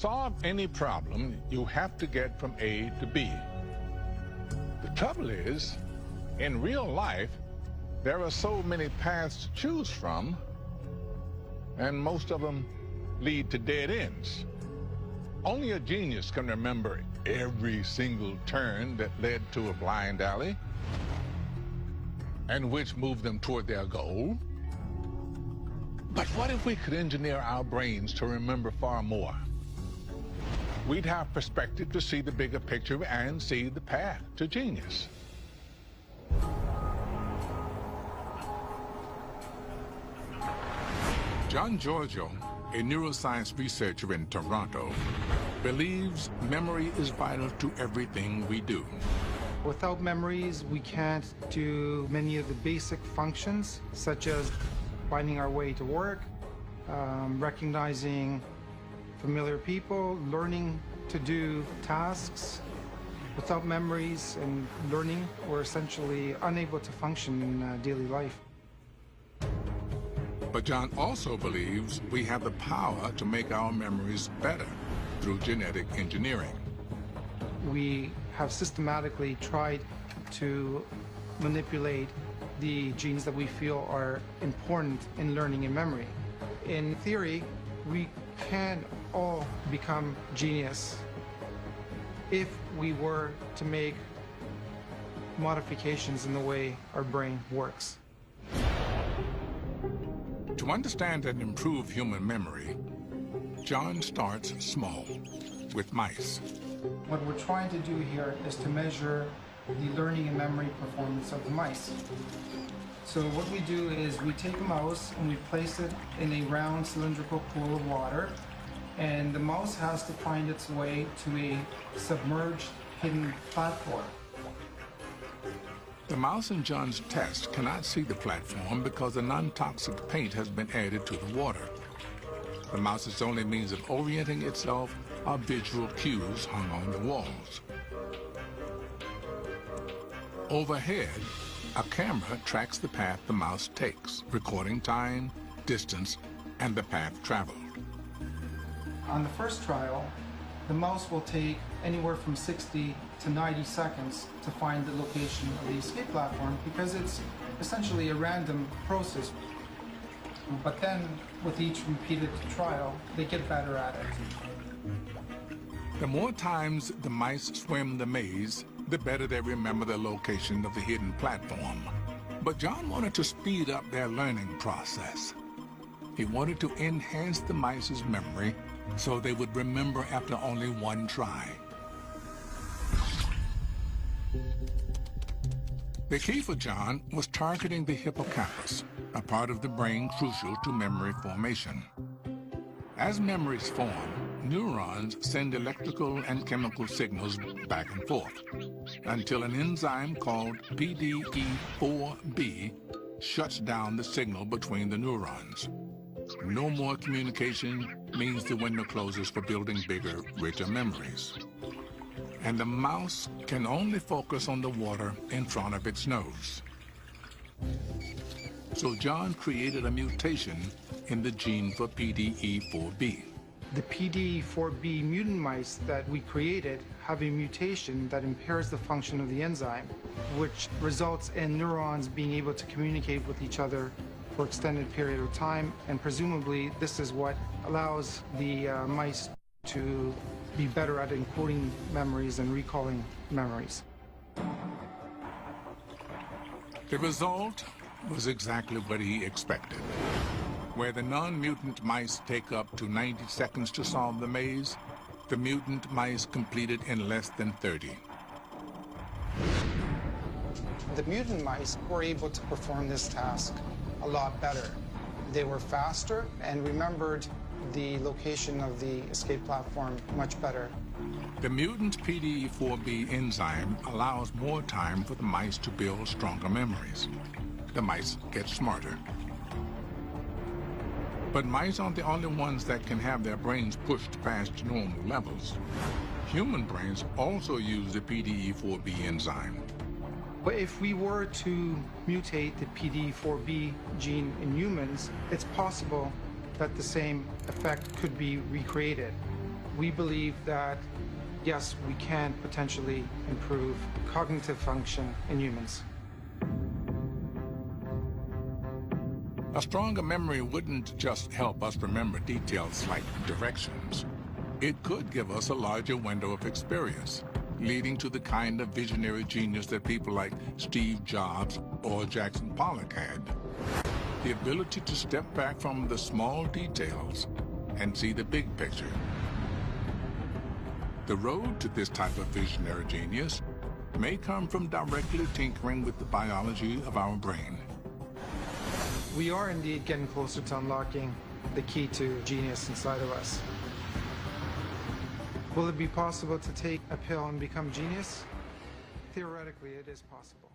solve any problem, you have to get from A to B. The trouble is, in real life, there are so many paths to choose from, and most of them lead to dead ends. Only a genius can remember every single turn that led to a blind alley and which moved them toward their goal. But what if we could engineer our brains to remember far more? We'd have perspective to see the bigger picture and see the path to genius. John Giorgio, a neuroscience researcher in Toronto, believes memory is vital to everything we do. Without memories, we can't do many of the basic functions, such as finding our way to work, recognizing familiar people, learning to do tasks. Without memories and learning, we're essentially unable to function in daily life. But John also believes we have the power to make our memories better through genetic engineering. We have systematically tried to manipulate the genes that we feel are important in learning and memory. In theory, we can all become genius if we were to make modifications in the way our brain works. To understand and improve human memory, John starts small, with mice. What we're trying to do here is to measure the learning and memory performance of the mice. So what we do is we take a mouse and we place it in a round cylindrical pool of water, and the mouse has to find its way to a submerged hidden platform. The mouse in John's test cannot see the platform because the non-toxic paint has been added to the water. The mouse's only means of orienting itself are visual cues hung on the walls. Overhead, a camera tracks the path the mouse takes, recording time, distance, and the path traveled. On the first trial, the mouse will take anywhere from 60 to 90 seconds to find the location of the escape platform because it's essentially a random process. But then, with each repeated trial, they get better at it. The more times the mice swim the maze, the better they remember the location of the hidden platform. But John wanted to speed up their learning process. He wanted to enhance the mice's memory so they would remember after only one try. The key for John was targeting the hippocampus, a part of the brain crucial to memory formation. As memories form, neurons send electrical and chemical signals back and forth until an enzyme called PDE4B shuts down the signal between the neurons. No more communication means the window closes for building bigger, richer memories. And the mouse can only focus on the water in front of its nose. So John created a mutation in the gene for PDE4B. The PDE4B mutant mice that we created have a mutation that impairs the function of the enzyme, which results in neurons being able to communicate with each other for extended period of time, and presumably this is what allows the mice to be better at encoding memories and recalling memories. The result was exactly what he expected. Where the non-mutant mice take up to 90 seconds to solve the maze, the mutant mice completed in less than 30. The mutant mice were able to perform this task a lot better. They were faster and remembered the location of the escape platform much better. The mutant PDE4B enzyme allows more time for the mice to build stronger memories. The mice get smarter. But mice aren't the only ones that can have their brains pushed past normal levels. Human brains also use the PDE4B enzyme. But if we were to mutate the PDE4B gene in humans, it's possible that the same effect could be recreated. we believe that, yes, we can potentially improve cognitive function in humans. A stronger memory wouldn't just help us remember details like directions. It could give us a larger window of experience, leading to the kind of visionary genius that people like Steve Jobs or Jackson Pollock had. The ability to step back from the small details and see the big picture. The road to this type of visionary genius may come from directly tinkering with the biology of our brain. We are indeed getting closer to unlocking the key to genius inside of us. Will it be possible to take a pill and become genius? Theoretically, it is possible.